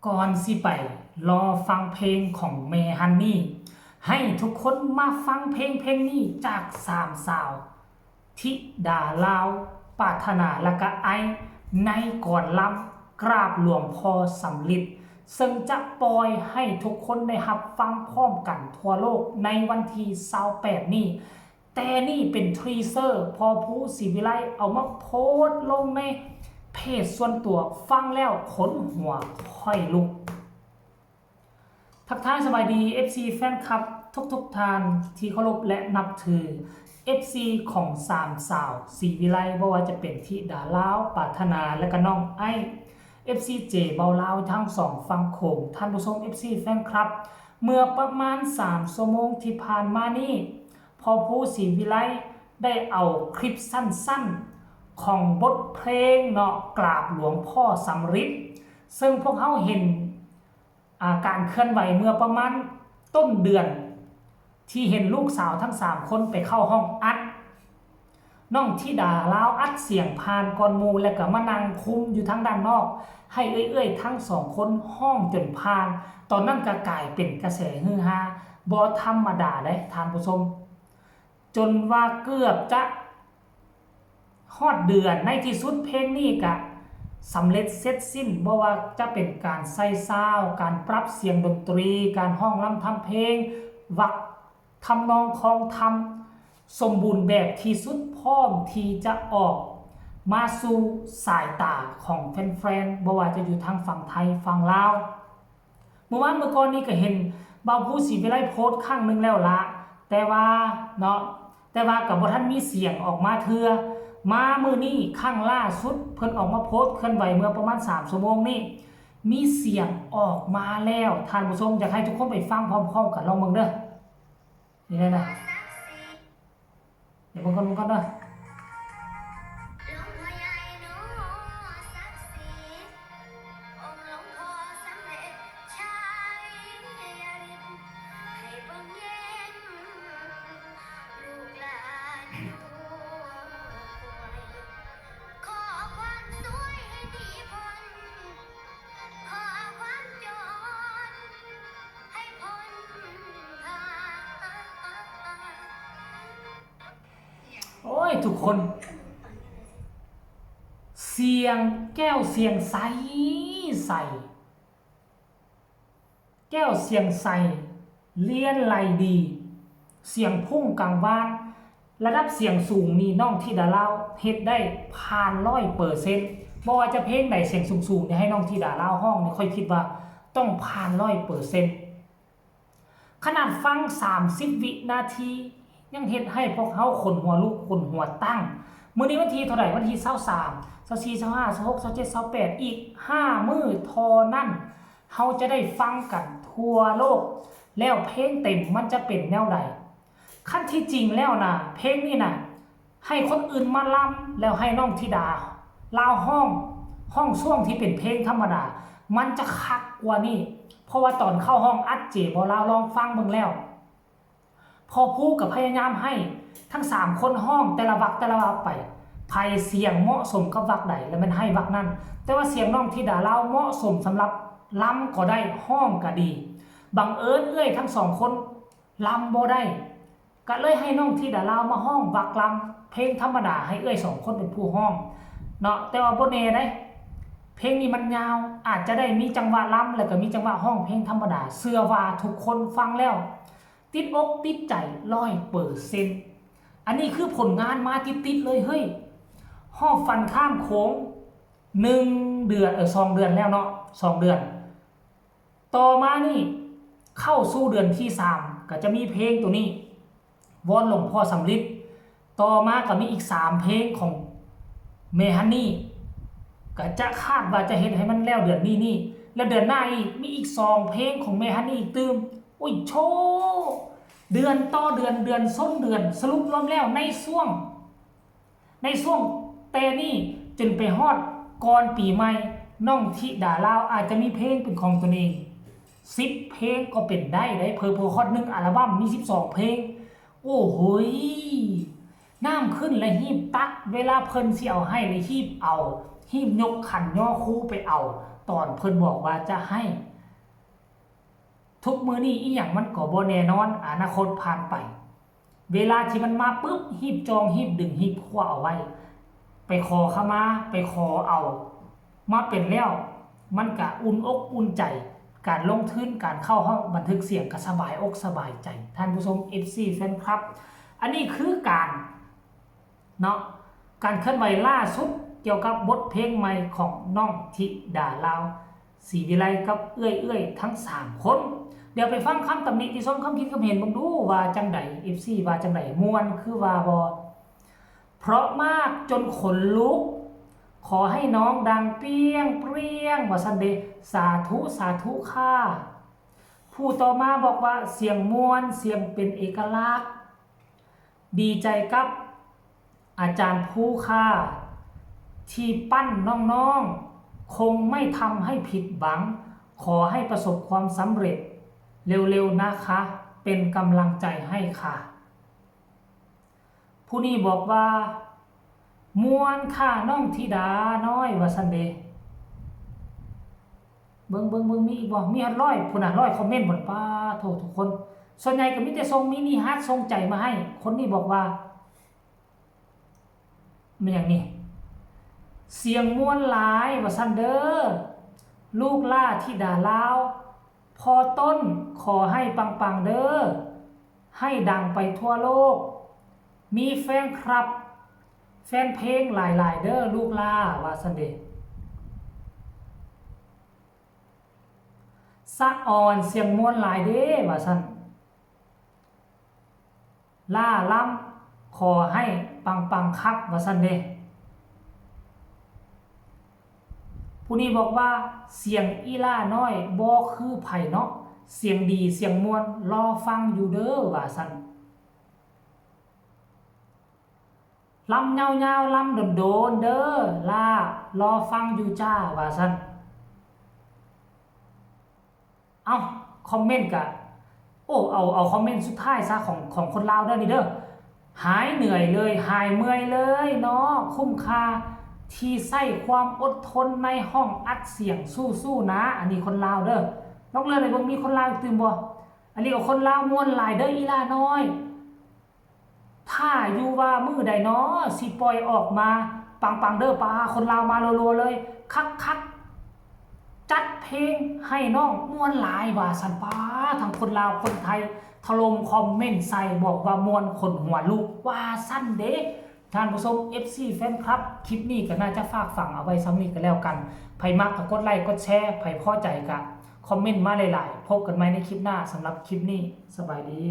ก่อนสิไปรอฟังเพลงของเมฮันนี่ให้ทุกคนมาฟังเพลงนี้จากสามสาวธิดาลาวปรารถนาและก็ไอในก่อนลำกราบหลวงพ่อสำลิดซึ่งจะปล่อยให้ทุกคนได้รับฟังพร้อมกันทั่วโลกในวันที่28นี้แต่นี่เป็นทรีเซอร์พอผู้ศิวิไลเอามาโพสต์ลงในเพจส่วนตัวฟังแล้วขนหัวค่อยลุกทักทายสบายดี FC แฟนคลับทุกท่านที่เคารพและนับถือ FC ของสามสาวศิวิไลบ่ว่าจะเป็นธิดาลาวปรารถนาและก็น้องไอ FC เจเบาลาวทั้ง2ฝั่งโขงท่านผู้ชม FC แฟนคลับเมื่อประมาณ3 ชั่วโมงที่ผ่านมานี้พอผู้ศิวิไลได้เอาคลิปสั้นๆของบทเพลงเนาะกราบหลวงพ่อสำริดซึ่งพวกเขาเห็นการเคลื่อนไหวเมื่อประมาณต้นเดือนที่เห็นลูกสาวทั้ง3คนไปเข้าห้องอัดน้องธิดาลาวอัดเสียงผ่านก่อนมูและก็มานั่งคุมอยู่ทั้งด้านนอกให้เอ้ยๆทั้ง2คนห้องจนผ่านตอนนั้นก็กลายเป็นกระแสฮือฮาบ่ธรรมดาได้ท่านผู้ชมจนว่าเกือบจะฮอดเดือนในที่สุดเพลงนี้ก็สำเร็จเสร็จสิ้นบ่ว่าจะเป็นการใส่ซาวด์การปรับเสียงดนตรีการห้องรำทำเพลงวรรคทำนองคลองธรรมสมบูรณ์แบบที่สุดพร้อมที่จะออกมาสู่สายตาของแฟนๆบ่ว่าจะอยู่ทางฝั่งไทยฝั่งลาวเมื่อก่อนนี้ก็เห็นบ่าวผู้ศิวิไลโพสต์ครั้งนึงแล้วละแต่ว่ากับบ่ทันมีเสียงออกมาเทื่อมามื้อนี้ครั้งล่าสุดเพิ่นออกมาโพสต์เคลื่อนไหวเมื่อประมาณ3 ชั่วโมงนี้มีเสียงออกมาแล้วท่านผู้ชมอยากให้ทุกคนไปฟังพร้อมๆกันลองเบิ่งเด้อนี่เลยนะเดี๋ยวเบิ่งกันเด้อโอ้ยทุกคนเสียงแก้วเสียงใสแก้วเสียงใสเลียนไหลดีเสียงพุ่งกลางบ้านระดับเสียงสูงนี่น้องธิดาลาวเฮ็ดได้ผ่าน100%บ่ว่าจะเพลงใดเสียงสูงๆเนี่ยให้น้องธิดาลาวห้องนี่ค่อยคิดว่าต้องผ่าน100%ขนาดฟัง30 วินาทียังเฮ็ดให้พวกเฮาขนหัวลุกขนหัวตั้งมื้อนี้วันที่เท่าไหร่วันที่23 24 25 26 27 28อีก5มื้อเท่านั้นเฮาจะได้ฟังกันทั่วโลกแล้วเพลงเต็มมันจะเป็นแนวใดขั้นที่จริงแล้วนะเพลงนี้นะให้คนอื่นมาล้ำแล้วให้น้องธิดาลาวห้องช่วงที่เป็นเพลงธรรมดามันจะคักกว่านี้เพราะว่าตอนเข้าห้องอัดเจบ่ลาวลองฟังเบิ่งแล้วพอพูดกับพยายามให้ทั้ง3คนห้องแต่ละวรรคไปไผเสียงเหมาะสมกับวรรคใดแล้วมันให้วรรคนั้นแต่ว่าเสียงน้องธิดาลาวเหมาะสมสำหรับล้ำก็ได้ห้องก็ดีบังเอิญทั้ง2คนล้ำบ่ได้ก็เลยให้น้องธิดาลาวมาห้องวรรคล้ำเพลงธรรมดาให้2คนเป็นผู้ห้องเนาะแต่ว่าบ่แน่ได้เพลงนี้มันยาวอาจจะได้มีจังหวะล้ำแล้วก็มีจังหวะห้องเพลงธรรมดาเชื่อว่าทุกคนฟังแล้วติดอกติดใจ100%อันนี้คือผลงานมาติดเลยเฮ้ยห้องฟันข้ามโค้ง1 เดือน2 เดือนแล้วเนาะ2 เดือนต่อมานี่เข้าสู่เดือนที่3ก็จะมีเพลงตัวนี้วอนหลวงพ่อสำริดต่อมาก็มีอีก3เพลงของเมฮันนี่ก็จะคาดว่าจะเห็นให้มันแล้วเดือนนี้แล้วเดือนหน้าอีกมีอีก2เพลงของเมฮันนี่ตื่มอุ้ยโชเดือนต่อเดือนส้นเดือนสรุปรวมแล้วในช่วงแต่นี่จนไปฮอดก่อนปีใหม่น้องธิดาลาวอาจจะมีเพลงเป็นของตนเอง10 เพลงก็เป็นได้เพิ่มฮอด1 อัลบั้มมี12 เพลงโอ้โหน้ำขึ้นและหีบตักเวลาเพิ่นสิเอาให้เลยหีบเอาหีบยกขันย่อคู่ไปเอา ตอนเพิ่นบอกว่าจะให้ทุกมื้อนี้อีหยังมันก็บ่แน่นอนอนาคตผ่านไปเวลาที่มันมาปุ๊บหีบจองหีบดึงหีบคว้าเอาไว้ไปขอขมาไปขอเอามาเป็นแล้วมันก็อุ่นอกอุ่นใจการลงทุนการเข้าห้องบันทึกเสียงก็สบายอกสบายใจท่านผู้ชม FC แฟนคลับอันนี้คือการเนาะการเคลื่อนไหวล่าสุดเกี่ยวกับบทเพลงใหม่ของน้องธิดาลาวศรีวิไลกับเอื้อยทั้ง3คนเดี๋ยวไปฟังคำตำหนิที่ส้มคำคิดคำเห็นบังดูว่าจังได FC ว่าจังไดม่วนคือว่าบ่เพราะมากจนขนลุกขอให้น้องดังเปี้ยงเปรี้ยงว่าซั่นเดสาธุสาธุค่ะผู้ต่อมาบอกว่าเสียงม่วนเสียงเป็นเอกลักษณ์ดีใจกับอาจารย์ผู้ค่ะที่ปั้นน้องๆคงไม่ทำให้ผิดหวังขอให้ประสบความสำเร็จเร็วๆนะคะเป็นกำลังใจให้ค่ะผู้นี้บอกว่ามวนค่ะน้องธิดาน้อยว่าซั่นเดเบิ่งมีอีกบ่มี100พุ่นน่ะ100คอมเมนต์บ่ป้าโทษทุกคนส่วนใหญ่ก็มีแต่ส่งมินิฮาร์ทส่งใจมาให้คนนี้บอกว่ามันอย่างนี้เสียงม่วนหลายว่าซั่นเด้อลูกล่าธิดาลาวพอต้นขอให้ปังๆเด้อให้ดังไปทั่วโลกมีแฟนคลับแฟนเพลงหลายๆเด้อลูกล่าว่าซั่นเด้สะอ่อนเสียงม่วนหลายเด้ว่าซั่นล่าล้ำขอให้ปังๆคักว่าซั่นเด้ผู้นี้บอกว่าเสียงอีล่าน้อยบ่คือไผเนาะเสียงดีเสียงม่วนรอฟังอยู่เด้อว่าซั่นลำยาวๆลำโดนๆเด้อล่ารอฟังอยู่จ้าว่าซั่นเอาคอมเมนต์กะโอ้เอาคอมเมนต์สุดท้ายซะของคนลาวเด้อนี่เด้อหายเหนื่อยเลยหายเมื่อยเลยเนาะคุ้มค่าที่ใส่ความอดทนในห้องอัดเสียงสู้ๆนะอันนี้คนลาวเด้อลองเลื่อนไปเบิ่งมีคนลาวตื่นบ่อันนี้ก็คนลาวม่วนหลายเด้ออีล่าน้อยถ้าอยู่ว่ามื้อใดเนาะสิปล่อยออกมาปังๆเด้อป้าคนลาวมารัวๆเลยคักๆจัดเพลงให้น้องม่วนหลายว่าซั่นป้าทั้งคนลาวคนไทยถล่มคอมเมนต์ใส่บอกว่าม่วนคนหัวลุกว่าซั่นเด้ท่านผู้ชม FC แฟนคลับคลิปนี้ก็น่าจะฝากฝังเอาไว้ซ้ำนี้ก็แล้วกันไผมักก็กดไลค์กดแชร์ไผพอใจก็คอมเมนต์มาหลายๆพบกันใหม่ในคลิปหน้าสำหรับคลิปนี้สบายดี